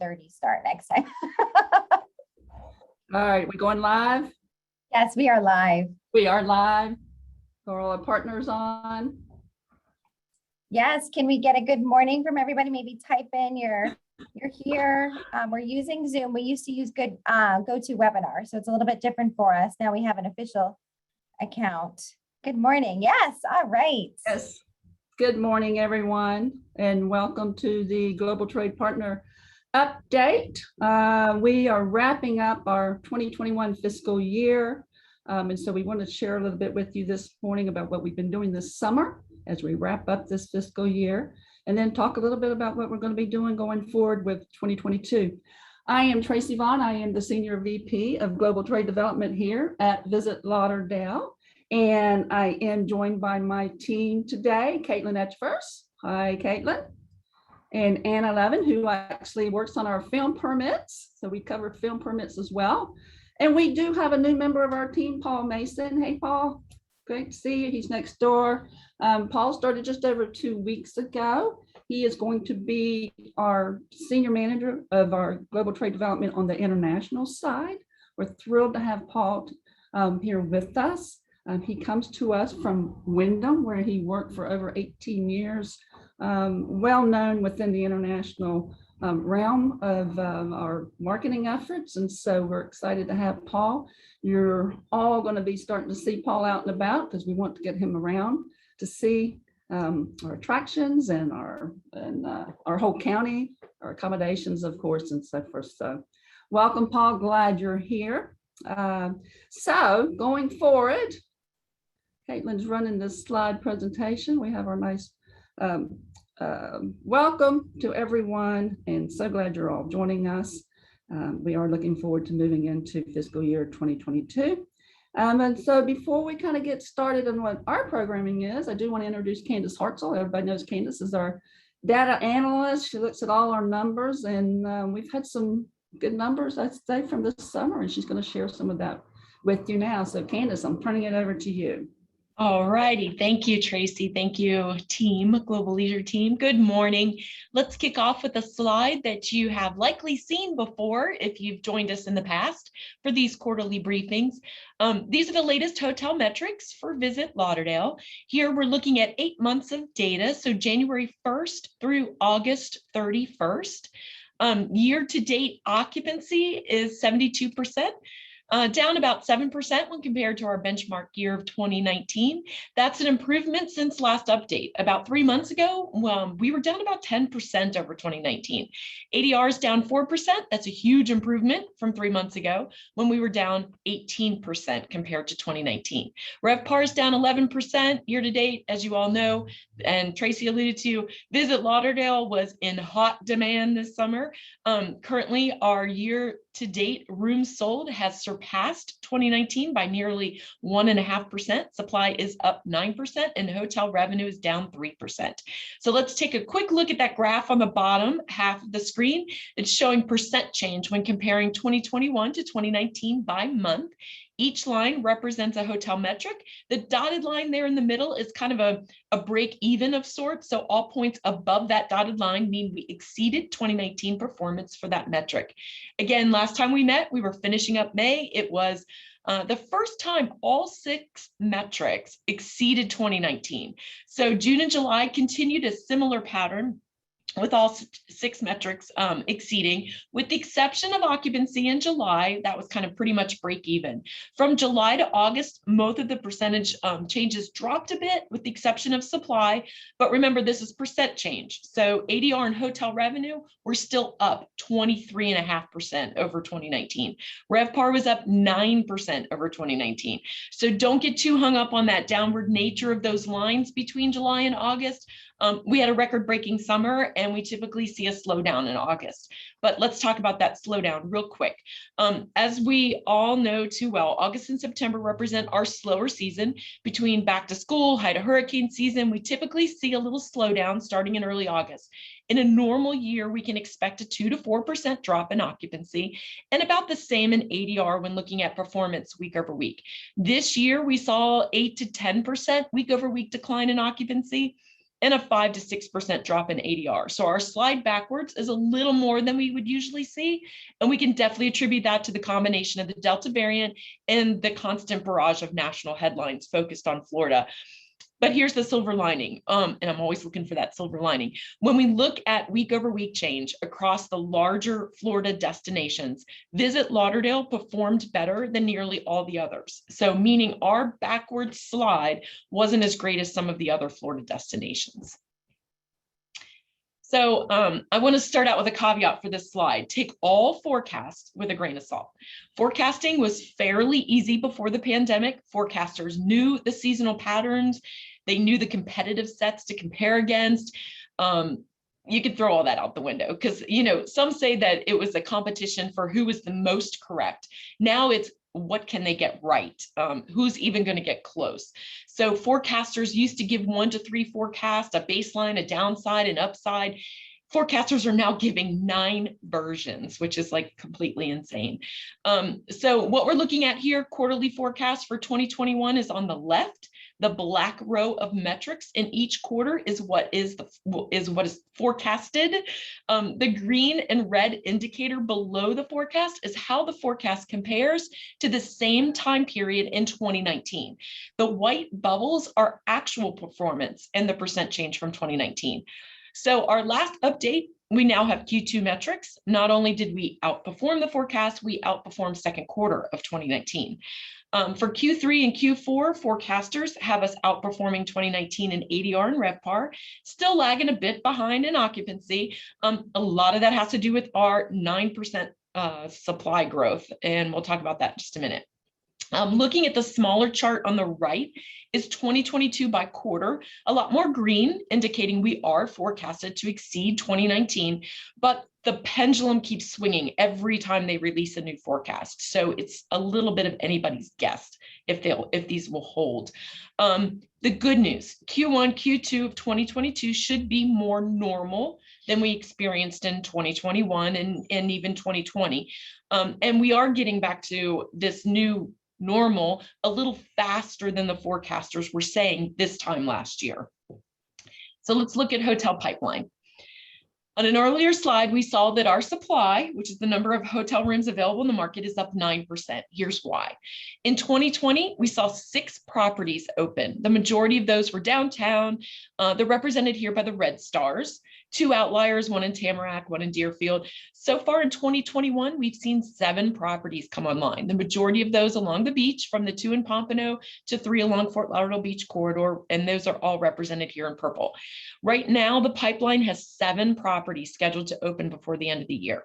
9:30 start next time. All right, we going live? Yes, we are live. We are live. Are all our partners on? Yes, can we get a good morning from everybody? Maybe type in you're here. We're using Zoom. We used to use GoToWebinar, so it's a little bit different for us. Now we have an official account. Good morning. Yes, all right. Yes. Good morning, everyone, and welcome to the Global Trade Partner update. We are wrapping up our 2021 fiscal year, and so we want to share a little bit with you this morning about what we've been doing this summer as we wrap up this fiscal year, and then talk a little bit about what we're going to be doing going forward with 2022. I am Tracy Vaughn. I am the Senior VP of Global Trade Development here at Visit Lauderdale, and I am joined by my team today, Caitlin Etchfirst. Hi, Caitlin. And Anna Levin, who actually works on our film permits. So we cover film permits as well. And we do have a new member of our team, Paul Mason. Hey, Paul, great to see you. He's next door. Paul started just over 2 weeks ago. He is going to be our senior manager of our global trade development on the international side. We're thrilled to have Paul here with us. He comes to us from Wyndham, where he worked for over 18 years, well known within the international realm of our marketing efforts. And so we're excited to have Paul. You're all going to be starting to see Paul out and about because we want to get him around to see our attractions and our whole county, our accommodations, of course, and so forth. So welcome, Paul. Glad you're here. So going forward, Caitlin's running this slide presentation. We have our nice welcome to everyone, and so glad you're all joining us. We are looking forward to moving into fiscal year 2022. And so before we kind of get started on what our programming is, I do want to introduce Candace Hartzell. Everybody knows Candace is our data analyst. She looks at all our numbers, and we've had some good numbers, I'd say, from this summer, and she's going to share some of that with you now. So Candace, I'm turning it over to you. All righty. Thank you, Tracy. Thank you, team, Global Leisure team. Good morning. Let's kick off with a slide that you have likely seen before if you've joined us in the past for these quarterly briefings. These are the latest hotel metrics for Visit Lauderdale. Here we're looking at 8 months of data, so January 1st through August 31st. Year-to-date occupancy is 72%. Down about 7% when compared to our benchmark year of 2019. That's an improvement since last update. About 3 months ago, we were down about 10% over 2019. ADR is down 4%. That's a huge improvement from 3 months ago when we were down 18% compared to 2019. RevPAR is down 11% year to date, as you all know, and Tracy alluded to. Visit Lauderdale was in hot demand this summer. Currently, our year-to-date rooms sold has surpassed 2019 by nearly 1.5%. Supply is up 9%, and hotel revenue is down 3%. So let's take a quick look at that graph on the bottom half of the screen. It's showing percent change when comparing 2021 to 2019 by month. Each line represents a hotel metric. The dotted line there in the middle is kind of a break even of sorts. So all points above that dotted line mean we exceeded 2019 performance for that metric. Again, last time we met, we were finishing up May. It was the first time all 6 metrics exceeded 2019. So June and July continued a similar pattern, with all 6 metrics exceeding, with the exception of occupancy in July. That was kind of pretty much break even. From July to August, most of the percentage changes dropped a bit, with the exception of supply. But remember, this is percent change. So ADR and hotel revenue were still up 23.5% over 2019. RevPAR was up 9% over 2019. So don't get too hung up on that downward nature of those lines between July and August. We had a record-breaking summer, and we typically see a slowdown in August. But let's talk about that slowdown real quick. As we all know too well, August and September represent our slower season. Between back to school, high to hurricane season, we typically see a little slowdown starting in early August. In a normal year, we can expect a 2 to 4% drop in occupancy and about the same in ADR when looking at performance week over week. This year, we saw 8 to 10% week over week decline in occupancy and a 5 to 6% drop in ADR. So our slide backwards is a little more than we would usually see. And we can definitely attribute that to the combination of the Delta variant and the constant barrage of national headlines focused on Florida. But here's the silver lining, and I'm always looking for that silver lining. When we look at week over week change across the larger Florida destinations, Visit Lauderdale performed better than nearly all the others. So meaning our backward slide wasn't as great as some of the other Florida destinations. So I want to start out with a caveat for this slide. Take all forecasts with a grain of salt. Forecasting was fairly easy before the pandemic. Forecasters knew the seasonal patterns. They knew the competitive sets to compare against. You could throw all that out the window because, you know, some say that it was a competition for who was the most correct. Now it's what can they get right? Who's even going to get close? So forecasters used to give 1 to 3 forecasts, a baseline, a downside, an upside. Forecasters are now giving 9 versions, which is like completely insane. So what we're looking at here, quarterly forecast for 2021 is on the left. The black row of metrics in each quarter is what is forecasted. The green and red indicator below the forecast is how the forecast compares to the same time period in 2019. The white bubbles are actual performance and the percent change from 2019. So our last update, we now have Q2 metrics. Not only did we outperform the forecast, we outperformed second quarter of 2019. For Q3 and Q4, forecasters have us outperforming 2019 in ADR and RevPAR, still lagging a bit behind in occupancy. A lot of that has to do with our 9% supply growth, and we'll talk about that in just a minute. Looking at the smaller chart on the right is 2022 by quarter, a lot more green, indicating we are forecasted to exceed 2019, but the pendulum keeps swinging every time they release a new forecast. So it's a little bit of anybody's guess if these will hold. The good news, Q1, Q2 of 2022 should be more normal than we experienced in 2021 and even 2020. And we are getting back to this new normal a little faster than the forecasters were saying this time last year. So let's look at hotel pipeline. On an earlier slide, we saw that our supply, which is the number of hotel rooms available in the market, is up 9%. Here's why. In 2020, we saw 6 properties open. The majority of those were downtown. They're represented here by the red stars. 2 outliers, 1 in Tamarack, 1 in Deerfield. So far in 2021, we've seen 7 properties come online. The majority of those along the beach, from the 2 in Pompano to 3 along Fort Lauderdale Beach corridor, and those are all represented here in purple. Right now, the pipeline has 7 properties scheduled to open before the end of the year.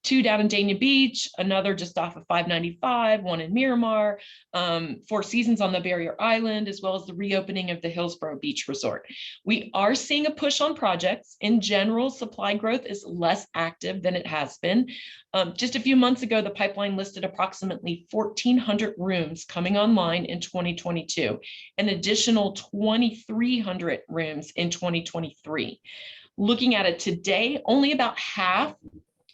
2 down in Dania Beach, another just off of 595, 1 in Miramar, 4 Seasons on the Barrier Island, as well as the reopening of the Hillsborough Beach Resort. We are seeing a push on projects. In general, supply growth is less active than it has been. Just a few months ago, the pipeline listed approximately 1,400 rooms coming online in 2022, an additional 2,300 rooms in 2023. Looking at it today, only about half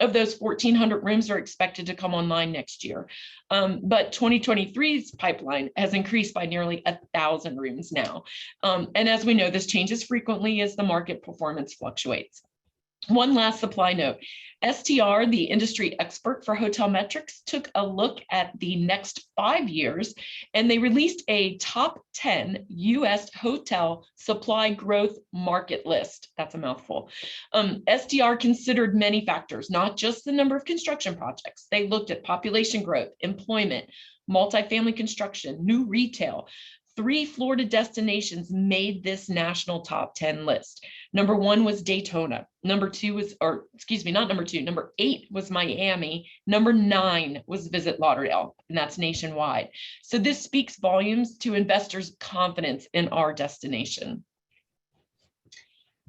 of those 1,400 rooms are expected to come online next year. But 2023's pipeline has increased by nearly 1,000 rooms now. And as we know, this changes frequently as the market performance fluctuates. One last supply note. STR, the industry expert for hotel metrics, took a look at the next 5 years, and they released a top 10 US hotel supply growth market list. That's a mouthful. STR considered many factors, not just the number of construction projects. They looked at population growth, employment, multifamily construction, new retail. 3 Florida destinations made this national top 10 list. Number 1 was Daytona. Number 8 was Miami. Number 9 was Visit Lauderdale, and that's nationwide. So this speaks volumes to investors' confidence in our destination.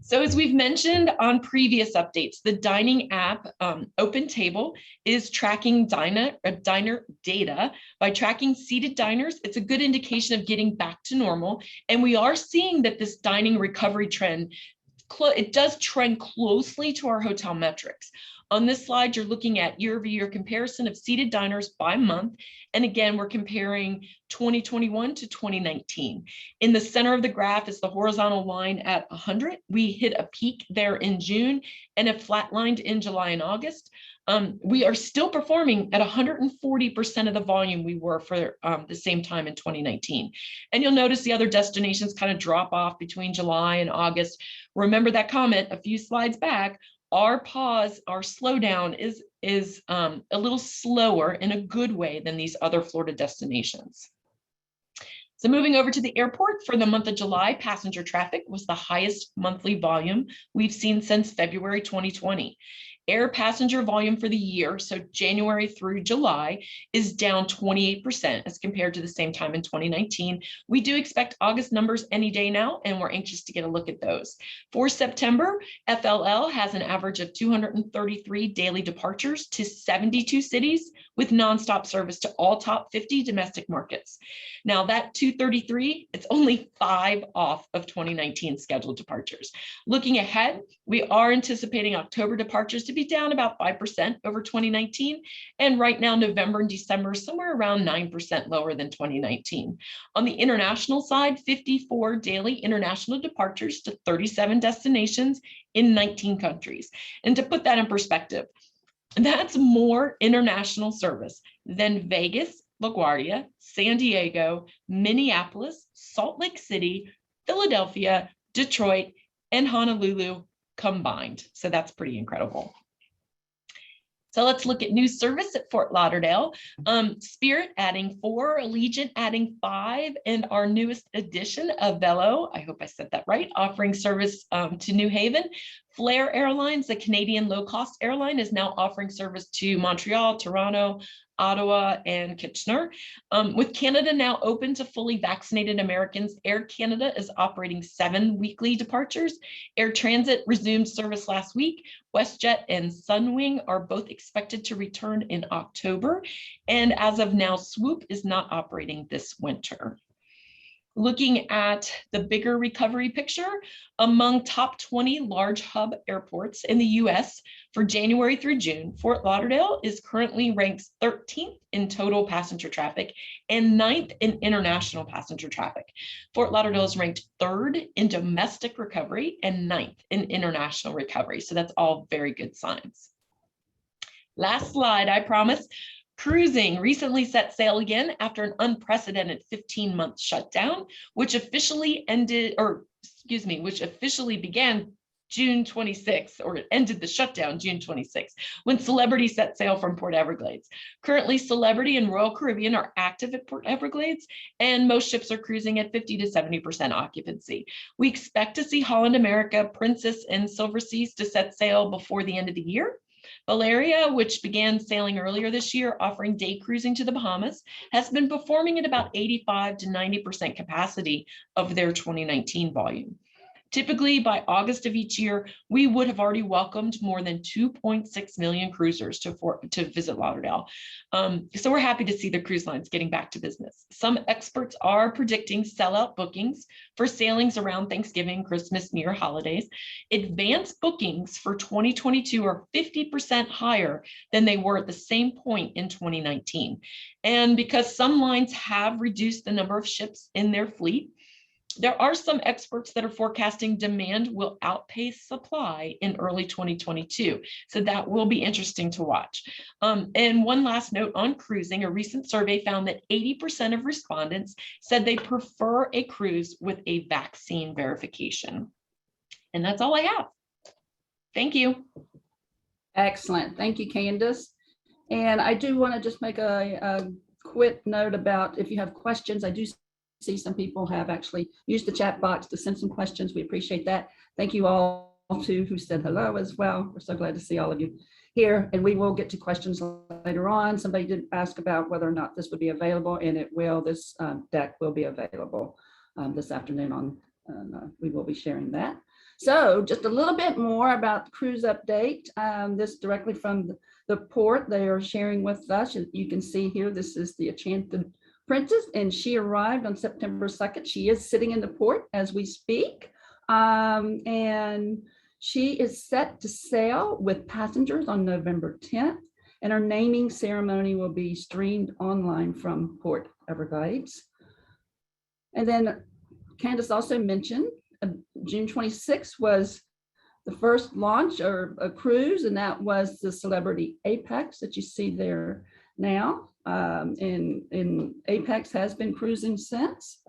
So as we've mentioned on previous updates, the dining app OpenTable is tracking diner data. By tracking seated diners, it's a good indication of getting back to normal. And we are seeing that this dining recovery trend, it does trend closely to our hotel metrics. On this slide, you're looking at year-over-year comparison of seated diners by month. And again, we're comparing 2021 to 2019. In the center of the graph is the horizontal line at 100. We hit a peak there in June and have flatlined in July and August. We are still performing at 140% of the volume we were for the same time in 2019. And you'll notice the other destinations kind of drop off between July and August. Remember that comment a few slides back. Our pause, our slowdown is a little slower in a good way than these other Florida destinations. So moving over to the airport, for the month of July, passenger traffic was the highest monthly volume we've seen since February 2020. Air passenger volume for the year, so January through July, is down 28% as compared to the same time in 2019. We do expect August numbers any day now, and we're anxious to get a look at those. For September, FLL has an average of 233 daily departures to 72 cities with nonstop service to all top 50 domestic markets. Now that 233, it's only 5 off of 2019 scheduled departures. Looking ahead, we are anticipating October departures to be down about 5% over 2019. And right now, November and December, somewhere around 9% lower than 2019. On the international side, 54 daily international departures to 37 destinations in 19 countries. And to put that in perspective, that's more international service than Vegas, LaGuardia, San Diego, Minneapolis, Salt Lake City, Philadelphia, Detroit, and Honolulu combined. So that's pretty incredible. So let's look at new service at Fort Lauderdale. Spirit adding 4, Allegiant adding 5, and our newest addition, Avelo, I hope I said that right, offering service to New Haven. Flair Airlines, the Canadian low-cost airline, is now offering service to Montreal, Toronto, Ottawa, and Kitchener. With Canada now open to fully vaccinated Americans, Air Canada is operating 7 weekly departures. Air Transit resumed service last week. WestJet and Sunwing are both expected to return in October. And as of now, Swoop is not operating this winter. Looking at the bigger recovery picture, among top 20 large hub airports in the US for January through June, Fort Lauderdale is currently ranked 13th in total passenger traffic and 9th in international passenger traffic. Fort Lauderdale is ranked 3rd in domestic recovery and 9th in international recovery. So that's all very good signs. Last slide, I promise. Cruising recently set sail again after an unprecedented 15-month shutdown, which officially began June 26th, or it ended the shutdown June 26th, when Celebrity set sail from Port Everglades. Currently, Celebrity and Royal Caribbean are active at Port Everglades, and most ships are cruising at 50 to 70% occupancy. We expect to see Holland America, Princess, and Silver Seas to set sail before the end of the year. Valeria, which began sailing earlier this year, offering day cruising to the Bahamas, has been performing at about 85 to 90% capacity of their 2019 volume. Typically, by August of each year, we would have already welcomed more than 2.6 million cruisers to visit Lauderdale. So we're happy to see the cruise lines getting back to business. Some experts are predicting sellout bookings for sailings around Thanksgiving, Christmas, New Year holidays. Advanced bookings for 2022 are 50% higher than they were at the same point in 2019. And because some lines have reduced the number of ships in their fleet, there are some experts that are forecasting demand will outpace supply in early 2022. So that will be interesting to watch. And one last note on cruising, a recent survey found that 80% of respondents said they prefer a cruise with a vaccine verification. And that's all I have. Thank you. Excellent. Thank you, Candace. And I do want to just make a quick note about if you have questions. I do see some people have actually used the chat box to send some questions. We appreciate that. Thank you all too who said hello as well. We're so glad to see all of you here, and we will get to questions later on. Somebody did ask about whether or not this would be available, and it will. This deck will be available this afternoon we will be sharing that. So just a little bit more about the cruise update. This directly from the port they are sharing with us. You can see here, this is the Enchanted Princess, and she arrived on September 2nd. She is sitting in the port as we speak, and she is set to sail with passengers on November 10th. And our naming ceremony will be streamed online from Port Everglades. And then Candace also mentioned June 26th was the first launch or a cruise, and that was the Celebrity Apex that you see there now. And Apex has been cruising since.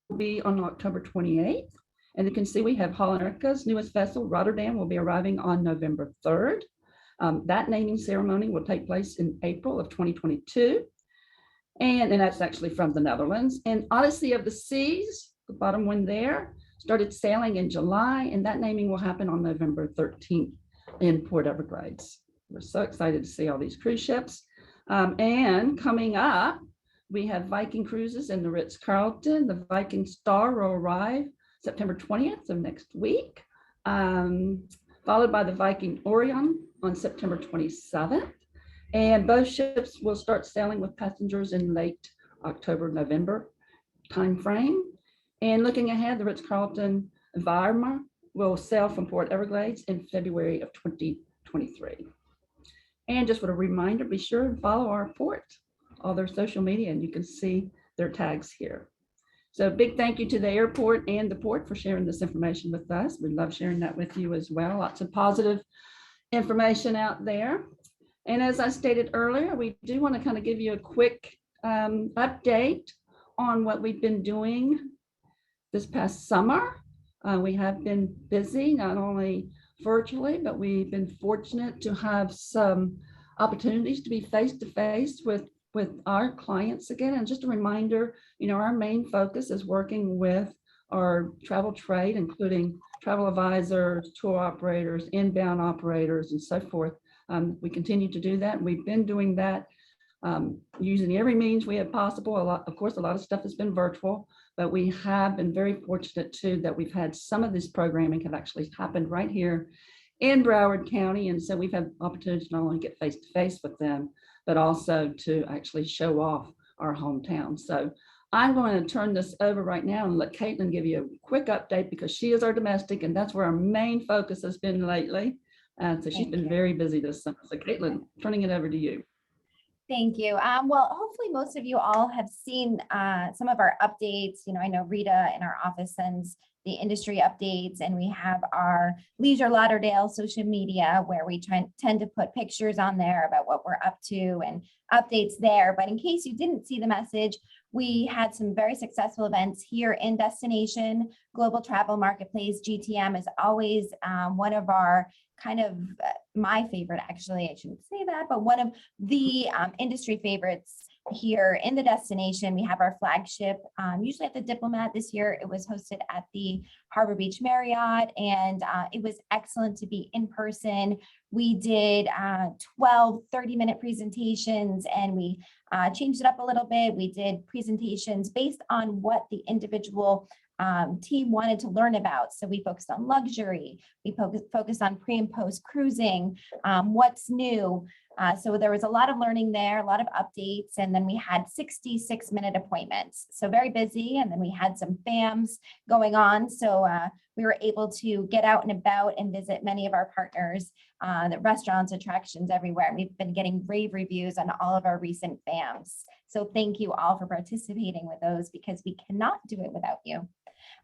Will be on October 28th. And you can see we have Holland America's newest vessel, Rotterdam, will be arriving on November 3rd. That naming ceremony will take place in April of 2022. And that's actually from the Netherlands. And Odyssey of the Seas, the bottom one there, started sailing in July, and that naming will happen on November 13th in Port Everglades. We're so excited to see all these cruise ships. And coming up, we have Viking Cruises in the Ritz-Carlton. The Viking Star will arrive September 20th of next week, followed by the Viking Orion on September 27th. And both ships will start sailing with passengers in late October, November timeframe. And looking ahead, the Ritz-Carlton Weimar will sail from Port Everglades in February of 2023. And just for a reminder, be sure and follow our port, all their social media, and you can see their tags here. So big thank you to the airport and the port for sharing this information with us. We love sharing that with you as well. Lots of positive information out there. And as I stated earlier, we do want to kind of give you a quick update on what we've been doing this past summer. We have been busy, not only virtually, but we've been fortunate to have some opportunities to be face-to-face with our clients again. And just a reminder, our main focus is working with our travel trade, including travel advisors, tour operators, inbound operators, and so forth. We continue to do that. We've been doing that using every means we have possible. Of course, a lot of stuff has been virtual, but we have been very fortunate too that we've had some of this programming have actually happened right here in Broward County. And so we've had opportunities not only get face-to-face with them, but also to actually show off our hometown. So I'm going to turn this over right now and let Caitlin give you a quick update because she is our domestic and that's where our main focus has been lately. So she's been very busy this summer. So Caitlin, turning it over to you. Thank you. Well, hopefully most of you all have seen some of our updates. I know Rita in our office sends the industry updates, and we have our Leisure Lauderdale social media where we tend to put pictures on there about what we're up to and updates there. But in case you didn't see the message, we had some very successful events here in Destination. Global Travel Marketplace, GTM, is always one of our kind of my favorite, actually, I shouldn't say that, but one of the industry favorites here in the Destination. We have our flagship, usually at the Diplomat. This year it was hosted at the Harbor Beach Marriott, and it was excellent to be in person. We did 12 30-minute presentations, and we changed it up a little bit. We did presentations based on what the individual team wanted to learn about. So we focused on luxury, we focused on pre and post cruising, what's new. So there was a lot of learning there, a lot of updates, and then we had 66-minute appointments. So very busy, and then we had some FAMs going on. So we were able to get out and about and visit many of our partners, the restaurants, attractions everywhere. We've been getting rave reviews on all of our recent FAMs. So thank you all for participating with those because we cannot do it without you.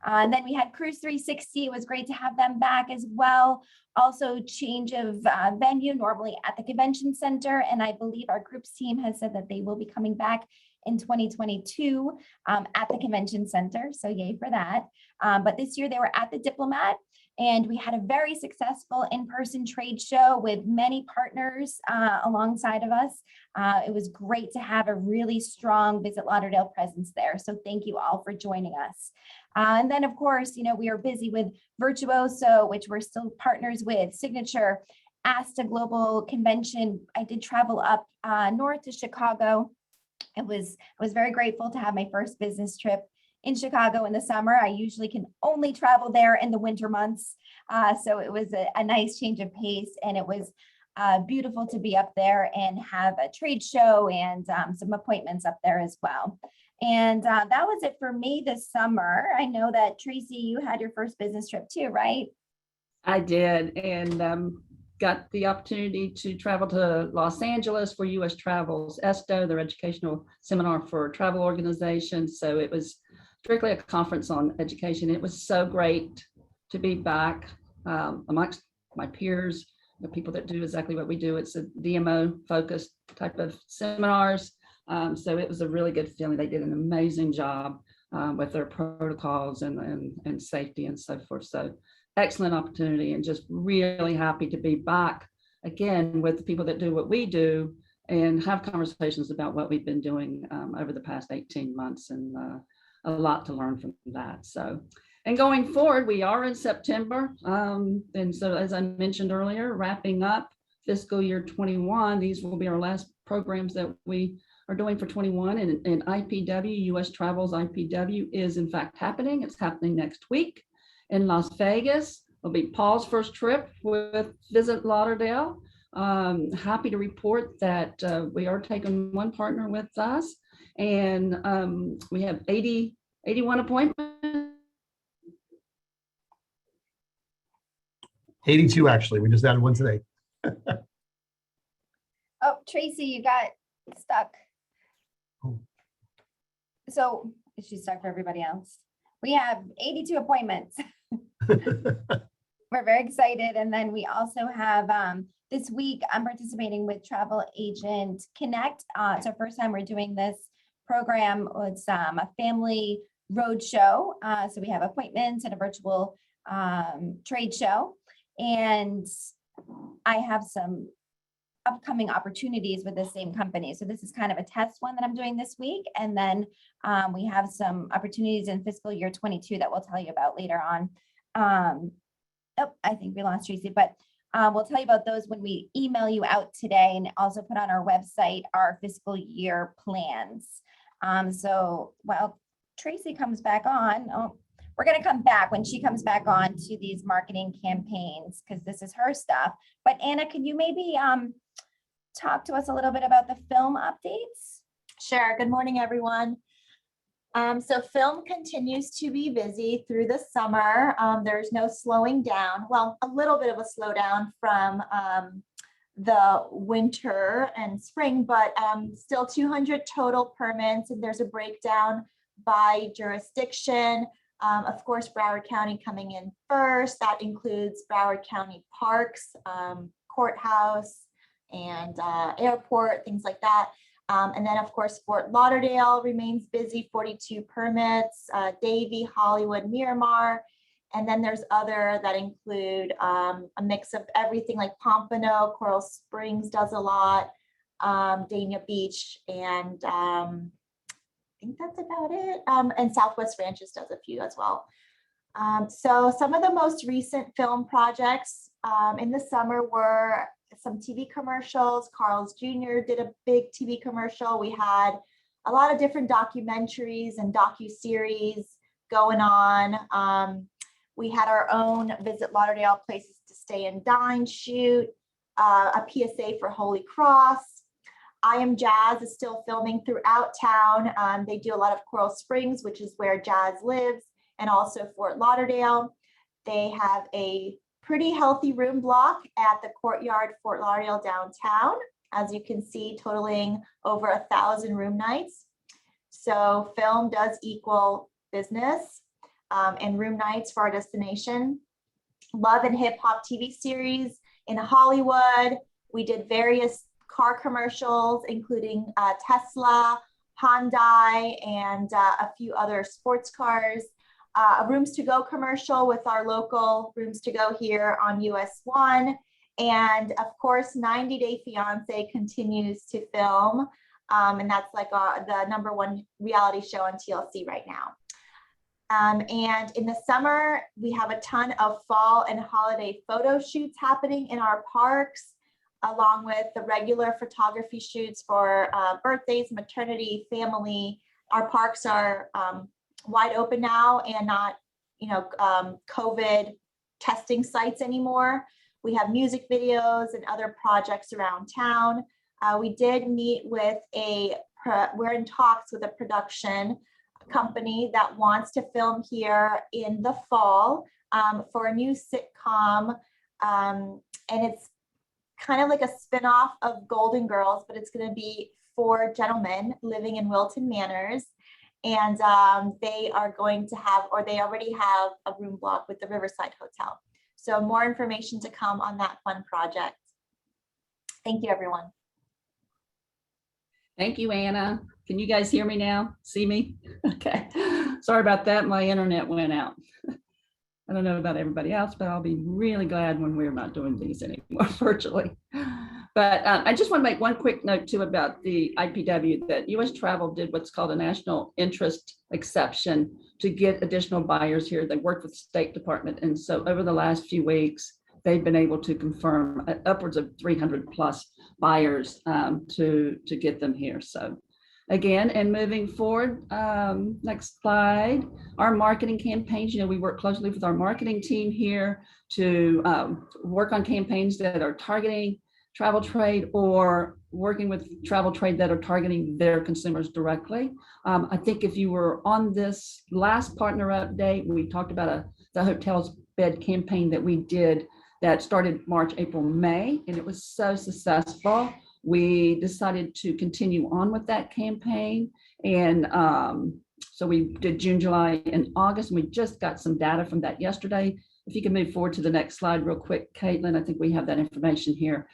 And then we had Cruise 360. It was great to have them back as well. Also change of venue, normally at the convention center. And I believe our groups team has said that they will be coming back in 2022 at the convention center. So yay for that. But this year they were at the Diplomat, and we had a very successful in-person trade show with many partners alongside of us. It was great to have a really strong Visit Lauderdale presence there. So thank you all for joining us. And then of course, we are busy with Virtuoso, which we're still partners with, Signature, ASTA Global Convention. I did travel up north to Chicago. I was very grateful to have my first business trip in Chicago in the summer. I usually can only travel there in the winter months. So it was a nice change of pace, and it was beautiful to be up there and have a trade show and some appointments up there as well. And that was it for me this summer. I know that Tracy, you had your first business trip too, right? I did, and got the opportunity to travel to Los Angeles for U.S. Travels ESTO, their educational seminar for travel organizations. So it was strictly a conference on education. It was so great to be back amongst my peers, the people that do exactly what we do. It's a DMO focused type of seminars. So it was a really good feeling. They did an amazing job with their protocols and safety and so forth. So excellent opportunity, and just really happy to be back again with the people that do what we do and have conversations about what we've been doing over the past 18 months, and a lot to learn from that. So, and going forward, we are in September. And so, as I mentioned earlier, wrapping up fiscal year 21, these will be our last programs that we are doing for 21. And IPW, US Travels IPW, is in fact happening. It's happening next week in Las Vegas. It'll be Paul's first trip with Visit Lauderdale. Happy to report that we are taking one partner with us, and we have 81 appointments. 82, actually. We just added one today. Oh, Tracy, you got stuck. Oh. So she's stuck for everybody else. We have 82 appointments. We're very excited. And then we also have this week, I'm participating with Travel Agent Connect. It's our first time we're doing this program. It's a family road show. So we have appointments and a virtual trade show. And I have some upcoming opportunities with the same company. So this is kind of a test one that I'm doing this week. And then we have some opportunities in fiscal year 22 that we'll tell you about later on. Oh, I think we lost Tracy, but we'll tell you about those when we email you out today, and also put on our website our fiscal year plans. So while Tracy comes back on, we're going to come back when she comes back on to these marketing campaigns, because this is her stuff. But Anna, can you maybe talk to us a little bit about the film updates? Sure. Good morning, everyone. So film continues to be busy through the summer. There's no slowing down. Well, a little bit of a slowdown from the winter and spring, but still 200 total permits, and there's a breakdown by jurisdiction. Of course, Broward County coming in first. That includes Broward County parks, courthouse, and airport, things like that. And then, of course, Fort Lauderdale remains busy, 42 permits, Davie, Hollywood, Miramar. And then there's other that include a mix of everything, like Pompano, Coral Springs does a lot, Dania Beach, and I think that's about it. And Southwest Ranches does a few as well. So some of the most recent film projects in the summer were some TV commercials. Carl's Jr. did a big TV commercial. We had a lot of different documentaries and docuseries going on. We had our own Visit Lauderdale Places to Stay and Dine shoot, a PSA for Holy Cross. I Am Jazz is still filming throughout town. They do a lot of Coral Springs, which is where Jazz lives, and also Fort Lauderdale. They have a pretty healthy room block at the Courtyard Fort Lauderdale downtown, as you can see, totaling over 1,000 room nights. So film does equal business and room nights for our destination. Love and Hip Hop TV series in Hollywood. We did various car commercials, including Tesla, Hyundai, and a few other sports cars. A Rooms to Go commercial with our local Rooms to Go here on US 1. And of course, 90 Day Fiance continues to film. And that's like the #1 reality show on TLC right now. And in the summer, we have a ton of fall and holiday photo shoots happening in our parks, along with the regular photography shoots for birthdays, maternity, family. Our parks are wide open now and not, COVID testing sites anymore. We have music videos and other projects around town. We did meet with we're in talks with a production company that wants to film here in the fall. for a new sitcom. And it's kind of like a spinoff of Golden Girls, but it's going to be 4 gentlemen living in Wilton Manors. And they are going to have, or they already have, a room block with the Riverside Hotel. So more information to come on that fun project. Thank you, everyone. Thank you, Anna. Can you guys hear me now? See me? Okay. Sorry about that. My internet went out. I don't know about everybody else, but I'll be really glad when we're not doing these anymore virtually. But I just want to make one quick note too about the IPW, that U.S. Travel did what's called a national interest exception to get additional buyers here. They worked with the State Department. And so over the last few weeks, they've been able to confirm upwards of 300 plus buyers to get them here. So again, and moving forward, next slide, our marketing campaigns, we work closely with our marketing team here to work on campaigns that are targeting travel trade or working with travel trade that are targeting their consumers directly. I think if you were on this last partner update, we talked about the hotels bed campaign that we did that started March, April, May, and it was so successful. We decided to continue on with that campaign. And so we did June, July, and August, and we just got some data from that yesterday. If you can move forward to the next slide real quick, Caitlin, I think we have that information here.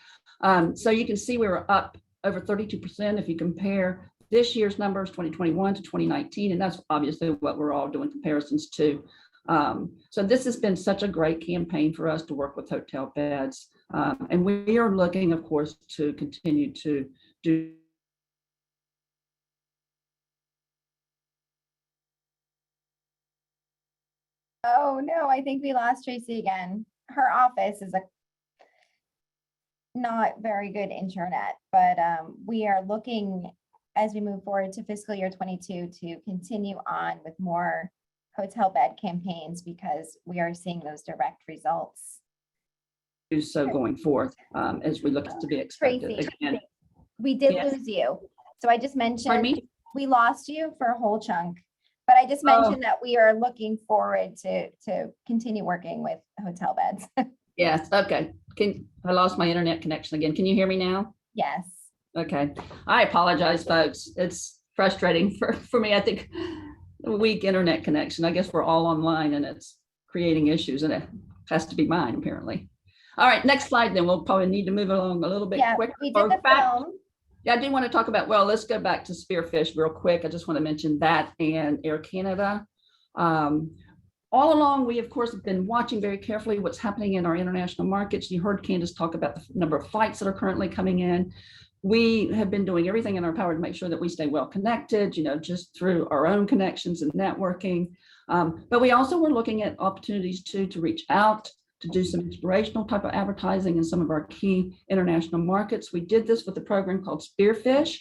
So you can see we were up over 32% if you compare this year's numbers, 2021 to 2019, and that's obviously what we're all doing comparisons to. So this has been such a great campaign for us to work with hotel beds. And we are looking, of course, to continue to do. Oh no, I think we lost Tracy again. Her office is a not very good internet, but we are looking as we move forward to fiscal year 22 to continue on with more hotel bed campaigns because we are seeing those direct results. Do so going forth as we look to be expected. Tracy, Again, we did yes. lose you. So I just Pardon mentioned me? we lost you for a whole chunk, but I just mentioned that we are looking forward to continue working with hotel beds. Yes, okay. I lost my internet connection again. Can you hear me now? Yes. Okay. I apologize, folks. It's frustrating for me. I think a weak internet connection. I guess we're all online and it's creating issues, and it has to be mine apparently. All right, next slide then. We'll probably need to move along a little bit Yeah, quicker. we did the film. Yeah, I do want to talk about, well, let's go back to Spearfish real quick. I just want to mention that and Air Canada. All along, we, of course, have been watching very carefully what's happening in our international markets. You heard Candace talk about the number of flights that are currently coming in. We have been doing everything in our power to make sure that we stay well connected, just through our own connections and networking. But we also were looking at opportunities to reach out, to do some inspirational type of advertising in some of our key international markets. We did this with a program called Spearfish.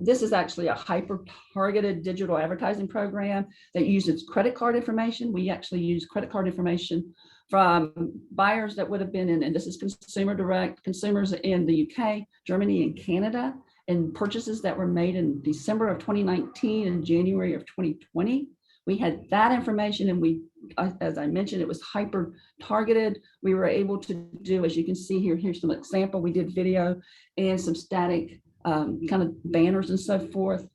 This is actually a hyper-targeted digital advertising program that uses credit card information. We actually use credit card information from buyers that would have been in, and this is consumer direct, consumers in the UK, Germany, and Canada, and purchases that were made in December of 2019 and January of 2020. We had that information, and we, as I mentioned, it was hyper targeted. We were able to do, as you can see here, here's some example. We did video and some static kind of banners and so forth.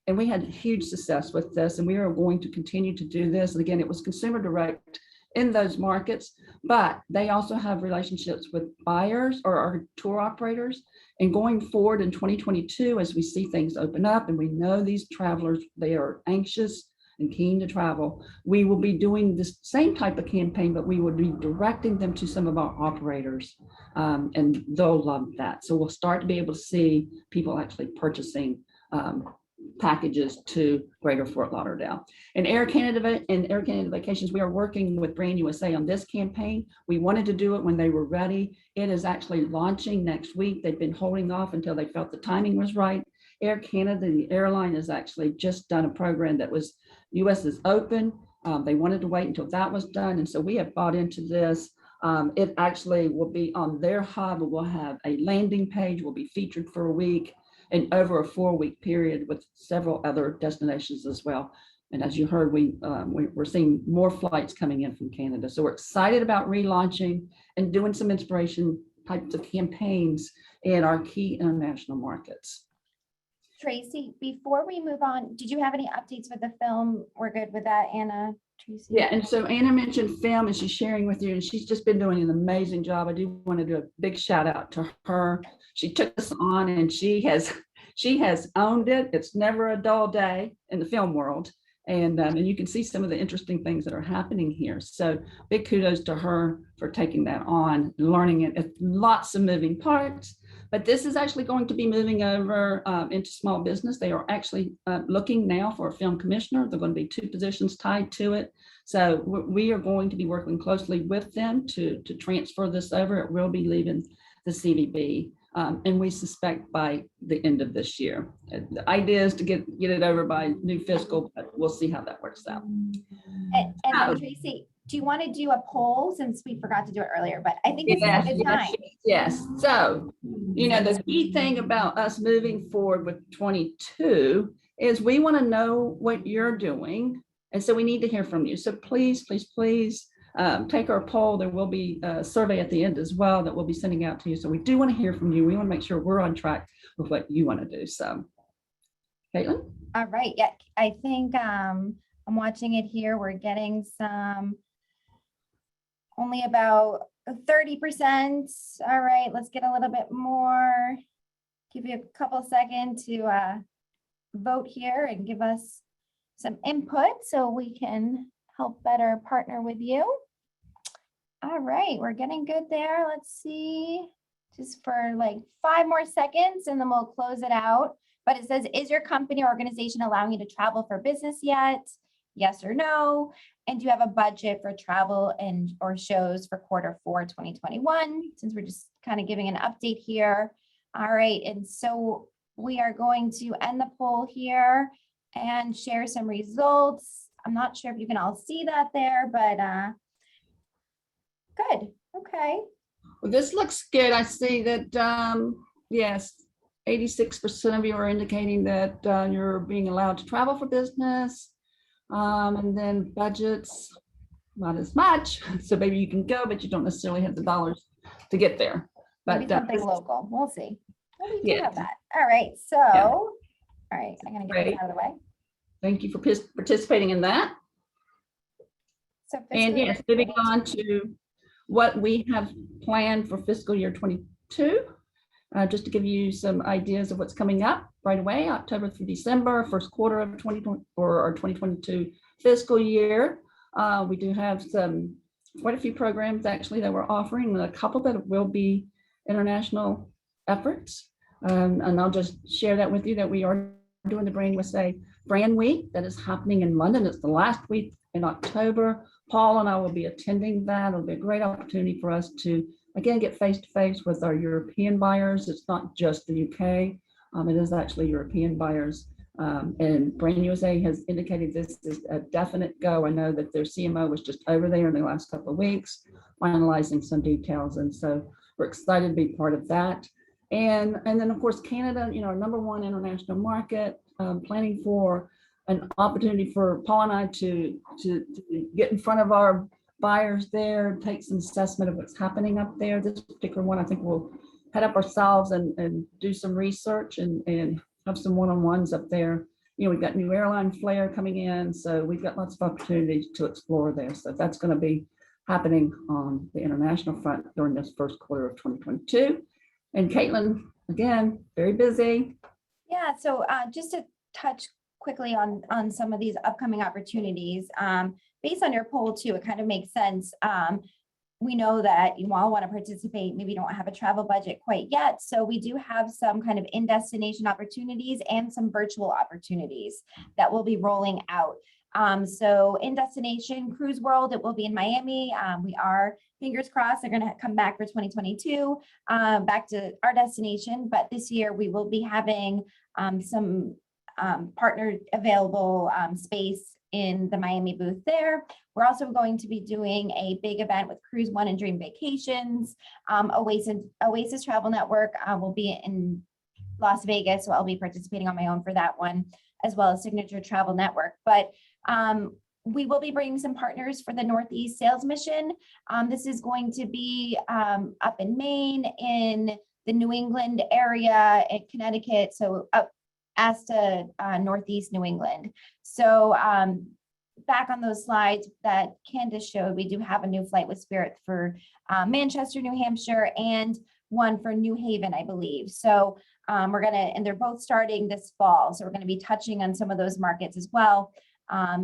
And we had huge success with this, and we are going to continue to do this. And again, it was consumer direct in those markets, but they also have relationships with buyers or our tour operators. And going forward in 2022, as we see things open up and we know these travelers, they are anxious and keen to travel, we will be doing this same type of campaign, but we would be directing them to some of our operators, and they'll love that. So we'll start to be able to see people actually purchasing packages to Greater Fort Lauderdale. And Air Canada Vacations, we are working with Brand USA on this campaign. We wanted to do it when they were ready. It is actually launching next week. They've been holding off until they felt the timing was right. Air Canada, the airline, has actually just done a program that was US is open. They wanted to wait until that was done. And so we have bought into this. It actually will be on their hub. We'll have a landing page, will be featured for a week and over a 4-week period with several other destinations as well. And as you heard, we're seeing more flights coming in from Canada. So we're excited about relaunching and doing some inspiration types of campaigns in our key international markets. Tracy, before we move on, did you have any updates with the film? We're good with that, Anna, Tracy? Yeah, and so Anna mentioned film and she's sharing with you, and she's just been doing an amazing job. I do want to do a big shout out to her. She took us on and she has owned it. It's never a dull day in the film world. And you can see some of the interesting things that are happening here. So big kudos to her for taking that on, learning it. It's lots of moving parts, but this is actually going to be moving over into small business. They are actually looking now for a film commissioner. There are going to be 2 positions tied to it. So we are going to be working closely with them to transfer this over. It will be leaving the CVB. And we suspect by the end of this year. The idea is to get it over by new fiscal, but we'll see how that works out. And then Tracy, do you want to do a poll, since we forgot to do it earlier, but I think this is a good time. Yes. So, the key thing about us moving forward with 22 is we want to know what you're doing. And so we need to hear from you. So please, please, please, take our poll. There will be a survey at the end as well that we'll be sending out to you. So we do want to hear from you. We want to make sure we're on track with what you want to do. So, Caitlin? All right. Yeah, I think I'm watching it here. We're getting only about 30%. All right, let's get a little bit more. Give you a couple seconds to vote here and give us some input so we can help better partner with you. All right, we're getting good there. Let's see, just for like 5 more seconds and then we'll close it out. But it says, is your company or organization allowing you to travel for business yet? Yes or no? And do you have a budget for travel and or shows for Q4 2021? Since we're just kind of giving an update here. All right, and so we are going to end the poll here and share some results. I'm not sure if you can all see that there, but good. Okay. Well, this looks good. I see that, yes, 86% of you are indicating that you're being allowed to travel for business. And then budgets, not as much. So maybe you can go, but you don't necessarily have the dollars to get there. But maybe something local. We'll see. Well, we do Yeah. have that. All right. So, all right, I'm going to get this Great. out of the way. Thank you for participating in that. So, And fiscal yes, moving on to what we have planned for fiscal year 22, just to give you some ideas of what's coming up right away, October through December, first quarter of 2020 or our 2022 fiscal year. We do have quite a few programs actually that we're offering, a couple that will be international efforts. And I'll just share that with you that we are doing the Brand USA Brand Week that is happening in London. It's the last week in October. Paul and I will be attending that. It'll be a great opportunity for us to, again, get face-to-face with our European buyers. It's not just the UK. It is actually European buyers. And Brand USA has indicated this is a definite go. I know that their CMO was just over there in the last couple of weeks, finalizing some details. And so we're excited to be part of that. And then, of course, Canada, our #1 international market, planning for an opportunity for Paul and I to get in front of our buyers there, take some assessment of what's happening up there. This particular one, I think we'll head up ourselves and do some research and have some one-on-ones up there. We've got new airline flair coming in, so we've got lots of opportunities to explore there. So that's going to be happening on the international front during this first quarter of 2022. And Caitlin, again, very busy. Yeah, so just to touch quickly on some of these upcoming opportunities, based on your poll too, it kind of makes sense. We know that you all want to participate, maybe don't have a travel budget quite yet. So we do have some kind of in-destination opportunities and some virtual opportunities that will be rolling out. So in destination Cruise World, it will be in Miami. We are, fingers crossed, they're going to come back for 2022, back to our destination. But this year we will be having some partner available space in the Miami booth there. We're also going to be doing a big event with Cruise One and Dream Vacations. Oasis Travel Network will be in Las Vegas, so I'll be participating on my own for that one, as well as Signature Travel Network. But We will be bringing some partners for the Northeast Sales Mission. This is going to be up in Maine, in the New England area, in Connecticut, so up as to Northeast New England. So back on those slides that Candace showed, we do have a new flight with Spirit for Manchester, New Hampshire, and one for New Haven, I believe. So and they're both starting this fall. So we're gonna be touching on some of those markets as well,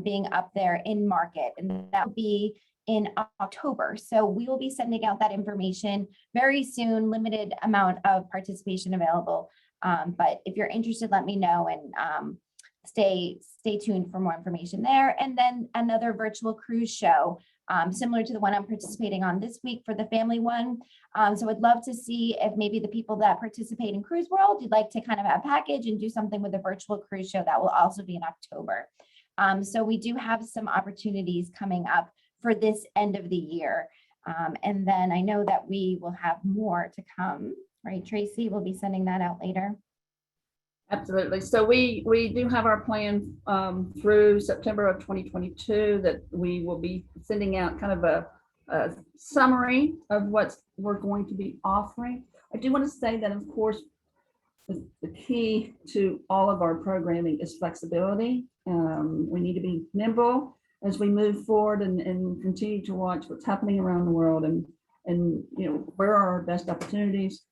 being up there in market, and that will be in October. So we will be sending out that information very soon, limited amount of participation available. But if you're interested, let me know, and stay tuned for more information there. And then another virtual cruise show, similar to the one I'm participating on this week for the family one. So I'd love to see if maybe the people that participate in Cruise World, you'd like to kind of have a package and do something with a virtual cruise show. That will also be in October. So we do have some opportunities coming up for this end of the year. And then I know that we will have more to come, right, Tracy? We'll be sending that out later. Absolutely. So we do have our plan through September of 2022 that we will be sending out kind of a summary of what we're going to be offering. I do want to say that, of course, the key to all of our programming is flexibility. We need to be nimble as we move forward and continue to watch what's happening around the world, and where are our best opportunities.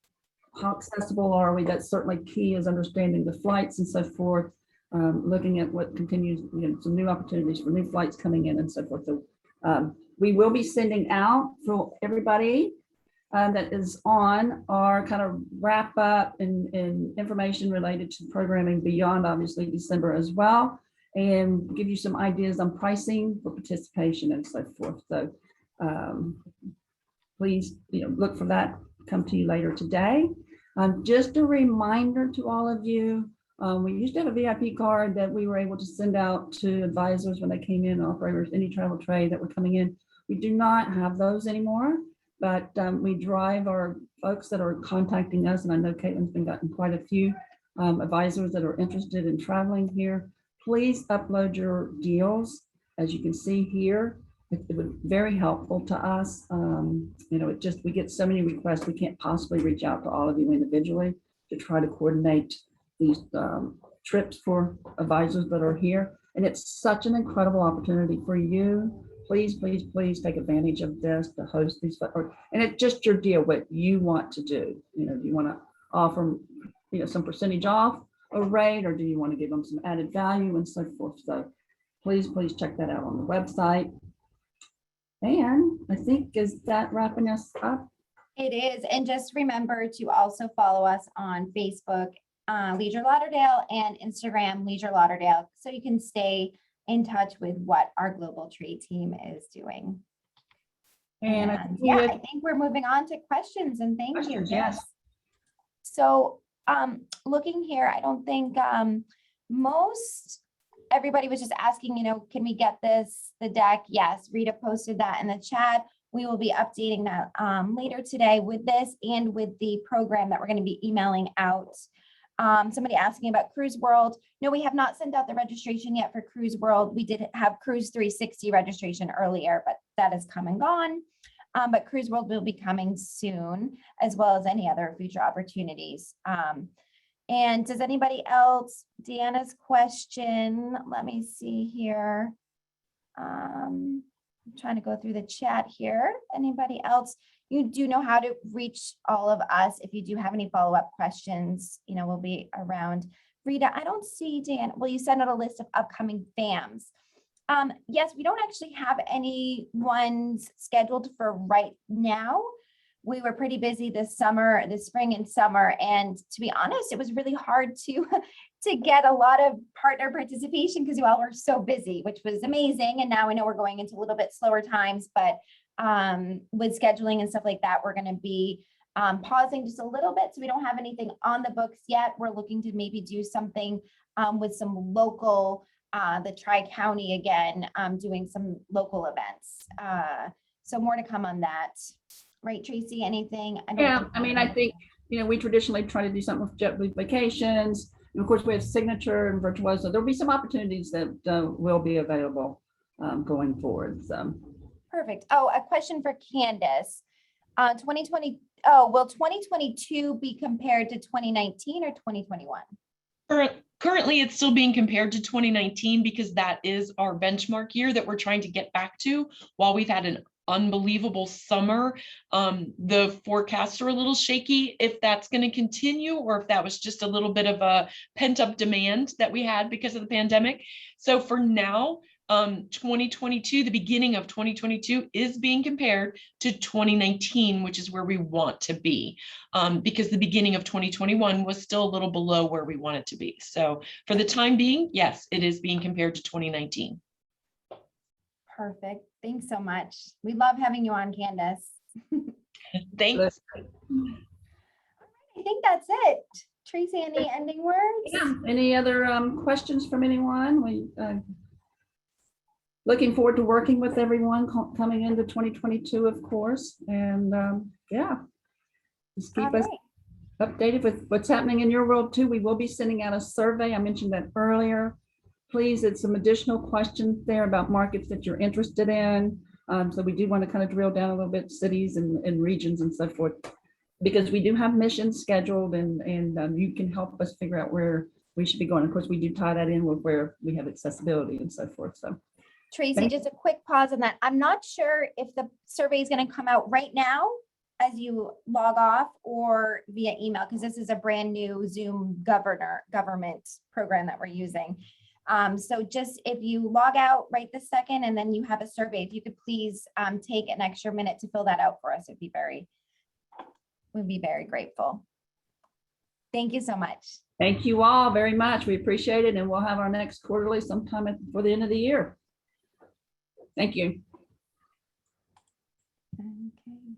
How accessible are we? That's certainly key, is understanding the flights and so forth, looking at what continues, some new opportunities for new flights coming in and so forth. So we will be sending out for everybody that is on our kind of wrap up and information related to programming beyond obviously December as well, and give you some ideas on pricing for participation and so forth. So please, look for that, come to you later today. Just a reminder to all of you, we used to have a VIP card that we were able to send out to advisors when they came in, operators, any travel trade that were coming in. We do not have those anymore, but we drive our folks that are contacting us, and I know Caitlin's been gotten quite a few advisors that are interested in traveling here. Please upload your deals. As you can see here, it would be very helpful to us. We get so many requests, we can't possibly reach out to all of you individually to try to coordinate these trips for advisors that are here. And it's such an incredible opportunity for you. Please, please, please take advantage of this to host these, and it's just your deal, what you want to do. Do you want to offer, some percentage off a rate, or do you want to give them some added value and so forth? So please, please check that out on the website. And I think, is that wrapping us up? It is. And just remember to also follow us on Facebook, Leisure Lauderdale, and Instagram, Leisure Lauderdale, so you can stay in touch with what our global trade team is doing. And I think we're moving on to questions, and thank you. Yes. So looking here, I don't think everybody was just asking, can we get the deck? Yes, Rita posted that in the chat. We will be updating that later today with this and with the program that we're going to be emailing out. Somebody asking about Cruise World. No, we have not sent out the registration yet for Cruise World. We did have Cruise 360 registration earlier, but that has come and gone. But Cruise World will be coming soon, as well as any other future opportunities. And does anybody else, Deanna's question, let me see here. I'm trying to go through the chat here. Anybody else? You do know how to reach all of us. If you do have any follow-up questions, we'll be around. Rita, I don't see Dan. Will you send out a list of upcoming FAMs? Yes, we don't actually have any ones scheduled for right now. We were pretty busy this spring and summer. And to be honest, it was really hard to get a lot of partner participation because you all were so busy, which was amazing. And now I know we're going into a little bit slower times, but with scheduling and stuff like that, we're going to be pausing just a little bit. So we don't have anything on the books yet. We're looking to maybe do something with some local, the Tri-County again, doing some local events. So more to come on that. Right, Tracy, anything? I think, we traditionally try to do something with JetBlue Vacations, And of course, we have signature and virtuoso. There'll be some opportunities that will be available going forward. So. Perfect. Oh, a question for Candace. will 2022 be compared to 2019 or 2021? Currently, it's still being compared to 2019 because that is our benchmark year that we're trying to get back to. While we've had an unbelievable summer, the forecasts are a little shaky if that's going to continue or if that was just a little bit of a pent-up demand that we had because of the pandemic. So for now, 2022, the beginning of 2022 is being compared to 2019, which is where we want to be, because the beginning of 2021 was still a little below where we want it to be. So for the time being, yes, it is being compared to 2019. Perfect. Thanks so much. We love having you on, Candace. Thanks. I think that's it. Tracy, any ending words? Yeah. Any other questions from anyone? We looking forward to working with everyone coming into 2022, of course. And yeah, just keep us updated with what's happening in your world too. We will be sending out a survey. I mentioned that earlier. Please, it's some additional questions there about markets that you're interested in. So we do want to kind of drill down a little bit, cities and regions and so forth, because we do have missions scheduled and you can help us figure out where we should be going. Of course, we do tie that in with where we have accessibility and so forth. So Tracy, just a quick pause on that. I'm not sure if the survey is going to come out right now as you log off or via email, because this is a brand new Zoom government program that we're using. So just if you log out right this second and then you have a survey, if you could please take an extra minute to fill that out for us, we'd be very grateful. Thank you so much. thank you all very much. We appreciate it. And we'll have our next quarterly sometime before the end of the year. Thank you. Okay.